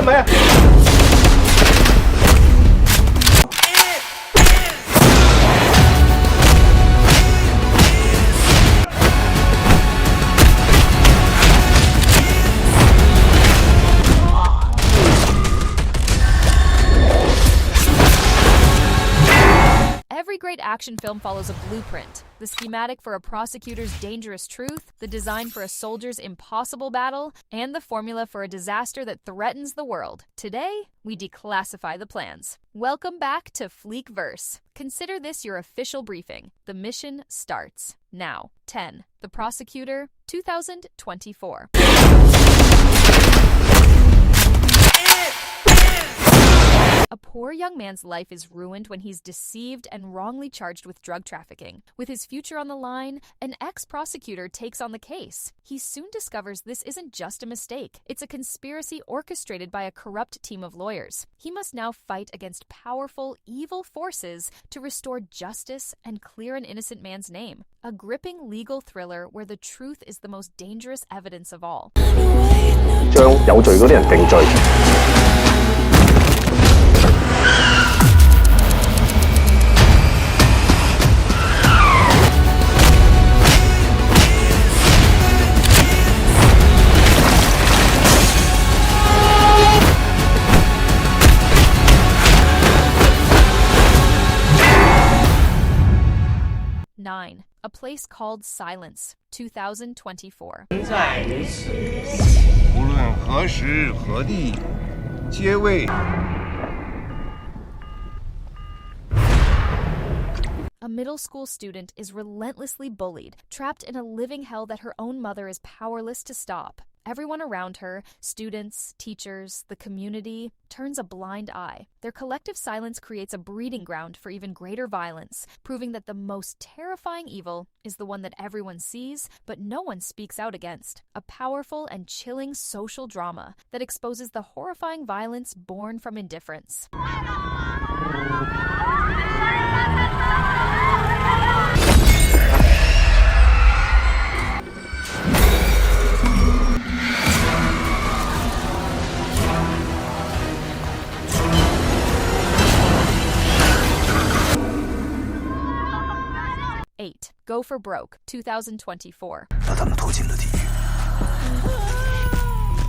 没？ Every great action film follows a blueprint. The schematic for a prosecutor's dangerous truth, the design for a soldier's impossible battle, and the formula for a disaster that threatens the world. Today, we declassify the plans. Welcome back to Fleekverse. Consider this your official briefing. The mission starts now. 10. The Prosecutor, 2024. A poor young man's life is ruined when he's deceived and wrongly charged with drug trafficking. With his future on the line, an ex-prosecutor takes on the case. He soon discovers this isn't just a mistake. It's a conspiracy orchestrated by a corrupt team of lawyers. He must now fight against powerful, evil forces to restore justice and clear an innocent man's name. A gripping legal thriller where the truth is the most dangerous evidence of all. 將有罪嗰啲人定罪。 9. A Place Called Silence, 2024. 无论何时何地，皆为。 A middle school student is relentlessly bullied, trapped in a living hell that her own mother is powerless to stop. Everyone around her, students, teachers, the community, turns a blind eye. Their collective silence creates a breeding ground for even greater violence, proving that the most terrifying evil is the one that everyone sees, but no one speaks out against. A powerful and chilling social drama that exposes the horrifying violence born from indifference. 8. Go for Broke, 2024. 把他们拖进了地狱。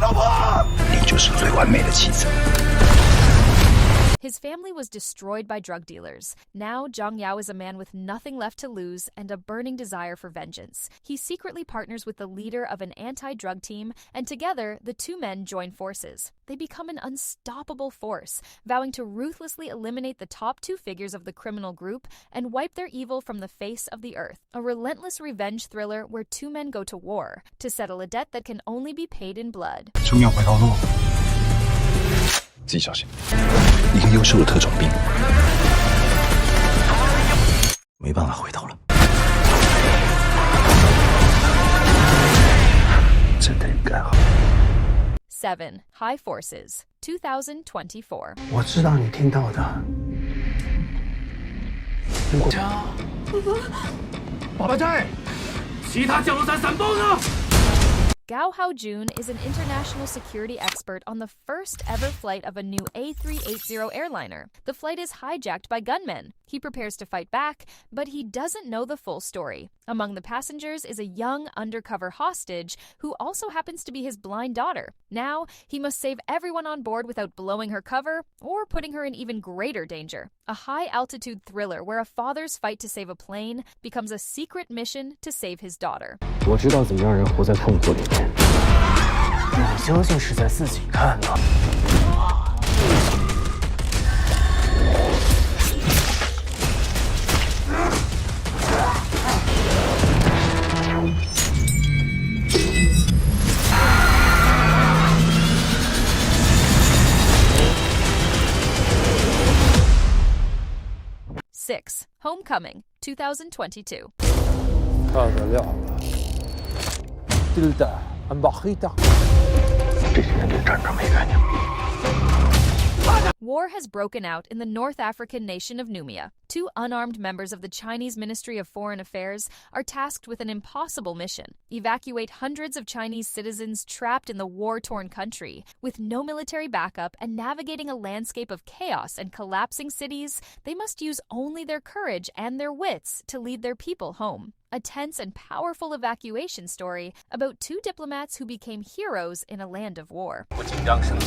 老婆，你就是最完美的妻子。 His family was destroyed by drug dealers. Now, Zhang Yao is a man with nothing left to lose and a burning desire for vengeance. He secretly partners with the leader of an anti-drug team, and together, the two men join forces. They become an unstoppable force, vowing to ruthlessly eliminate the top two figures of the criminal group and wipe their evil from the face of the earth. A relentless revenge thriller where two men go to war to settle a debt that can only be paid in blood. 生要回头路，自己小心。一个优秀的特种兵，没办法回头了。真的应该好。 7. High Forces, 2024. 我知道你听到的。如果宝寨，其他降落伞闪爆呢！ Gao Haojun is an international security expert on the first ever flight of a new A380 airliner. The flight is hijacked by gunmen. He prepares to fight back, but he doesn't know the full story. Among the passengers is a young undercover hostage who also happens to be his blind daughter. Now, he must save everyone on board without blowing her cover or putting her in even greater danger. A high-altitude thriller where a father's fight to save a plane becomes a secret mission to save his daughter. 我知道怎么让人活在痛苦里面。你究竟是在自己看呢？ 6. Homecoming, 2022. 漂亮了 Tilda and Bajita. 这些人对战争没概念。war has broken out in the North African nation of Numia. Two unarmed members of the Chinese Ministry of Foreign Affairs are tasked with an impossible mission: evacuate hundreds of Chinese citizens trapped in the war-torn country. With no military backup and navigating a landscape of chaos and collapsing cities, they must use only their courage and their wits to lead their people home. A tense and powerful evacuation story about two diplomats who became heroes in a land of war. 不紧张升级，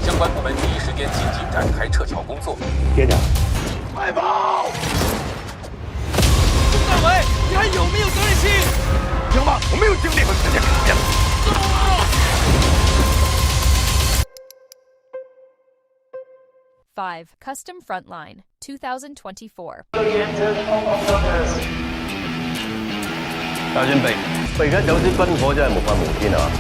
相关部门第一时间积极展开撤侨工作。连长，快跑！钟大伟，你还有没有责任心？行吧，我没有精力和时间可骗了。走啊！ 5. Custom Frontline, 2024. 大準備，我而家走私軍火真係無法無天啊！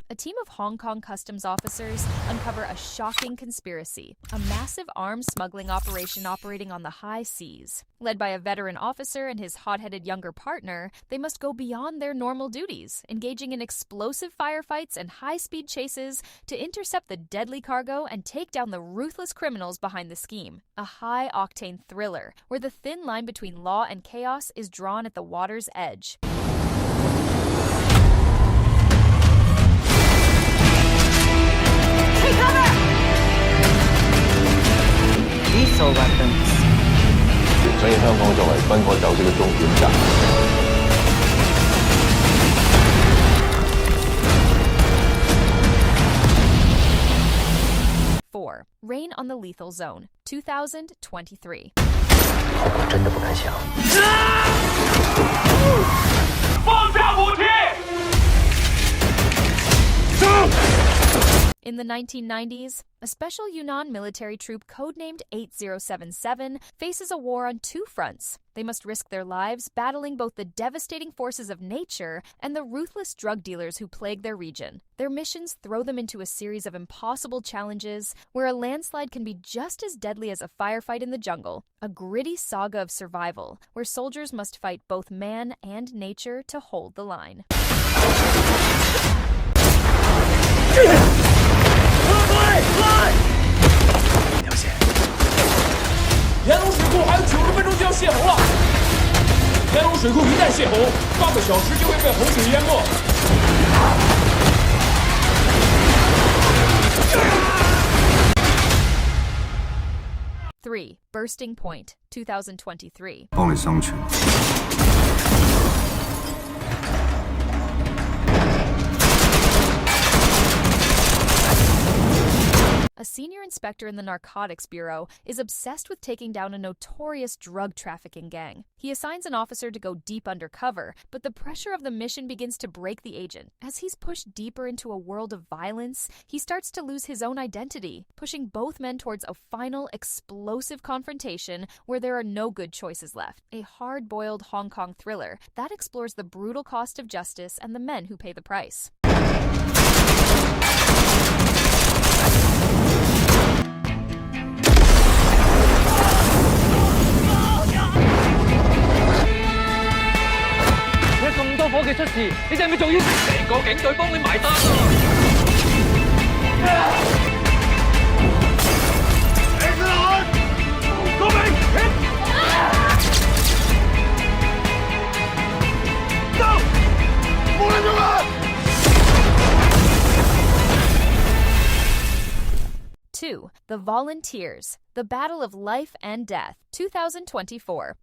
A team of Hong Kong customs officers uncover a shocking conspiracy, a massive arms smuggling operation operating on the high seas. Led by a veteran officer and his hot-headed younger partner, they must go beyond their normal duties, engaging in explosive firefights and high-speed chases to intercept the deadly cargo and take down the ruthless criminals behind the scheme. A high-octane thriller, where the thin line between law and chaos is drawn at the water's edge. Lethal weapons. 所以香港作為軍火走私嘅終點站。 4. Rain on the Lethal Zone, 2023. 我真的不敢想。放下武器！ In the 1990s, a special Yunnan military troop codenamed 8077 faces a war on two fronts. They must risk their lives battling both the devastating forces of nature and the ruthless drug dealers who plague their region. Their missions throw them into a series of impossible challenges where a landslide can be just as deadly as a firefight in the jungle, a gritty saga of survival where soldiers must fight both man and nature to hold the line. 炎龙水库还有90分钟就要泄洪了。炎龙水库一旦泄洪，8个小时就会被洪水淹没。 3. Bursting Point, 2023. 幫你生存。 A senior inspector in the Narcotics Bureau is obsessed with taking down a notorious drug trafficking gang. He assigns an officer to go deep undercover, but the pressure of the mission begins to break the agent. As he's pushed deeper into a world of violence, he starts to lose his own identity, pushing both men towards a final, explosive confrontation where there are no good choices left. A hard-boiled Hong Kong thriller that explores the brutal cost of justice and the men who pay the price. 咁多伙計出事，你係咪仲要成個警隊幫你埋單啊？ 2. The Volunteers, The Battle of Life and Death, 2024.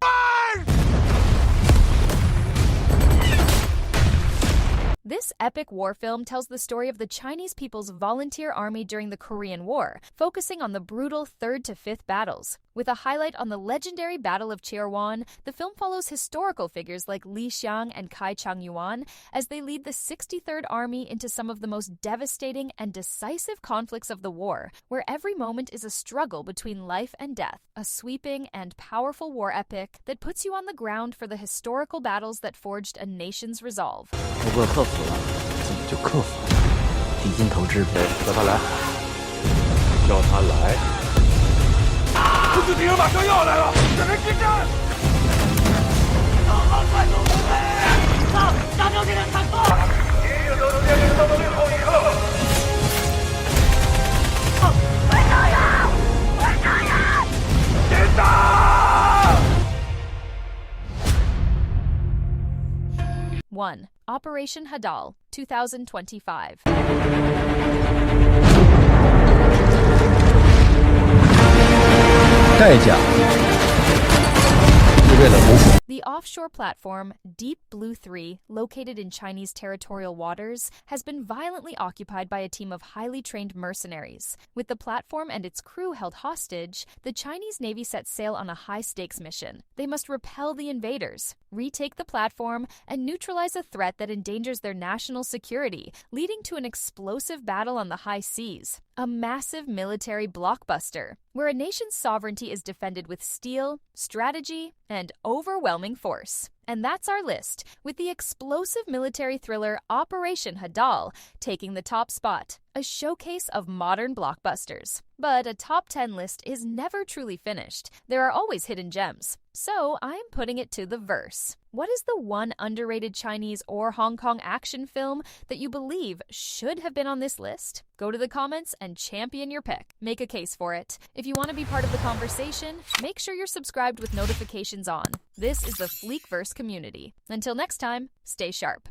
This epic war film tells the story of the Chinese people's volunteer army during the Korean War, focusing on the brutal 3rd to 5th battles. With a highlight on the legendary Battle of Chirwan, the film follows historical figures like Li Xiang and Kai Chang-yuan as they lead the 63rd Army into some of the most devastating and decisive conflicts of the war, where every moment is a struggle between life and death. A sweeping and powerful war epic that puts you on the ground for the historical battles that forged a nation's resolve. 不过克服了，怎么就克服了？敌军投掷，叫他来，叫他来。不是敌人马上要来了，准备进战！快走，上！杀掉这辆坦克！一定要等到电影到了最后一刻。Operation Hadal, 2025. 代价是为了谋福。 The offshore platform Deep Blue 3, located in Chinese territorial waters, has been violently occupied by a team of highly trained mercenaries. With the platform and its crew held hostage, the Chinese Navy set sail on a high-stakes mission. They must repel the invaders, retake the platform, and neutralize a threat that endangers their national security, leading to an explosive battle on the high seas. A massive military blockbuster, where a nation's sovereignty is defended with steel, strategy, and overwhelming force. And that's our list, with the explosive military thriller Operation Hadal taking the top spot, a showcase of modern blockbusters. But a top 10 list is never truly finished. There are always hidden gems. So I'm putting it to the verse. What is the one underrated Chinese or Hong Kong action film that you believe should have been on this list? Go to the comments and champion your pick. Make a case for it. If you want to be part of the conversation, make sure you're subscribed with notifications on. This is the Fleekverse community. Until next time, stay sharp.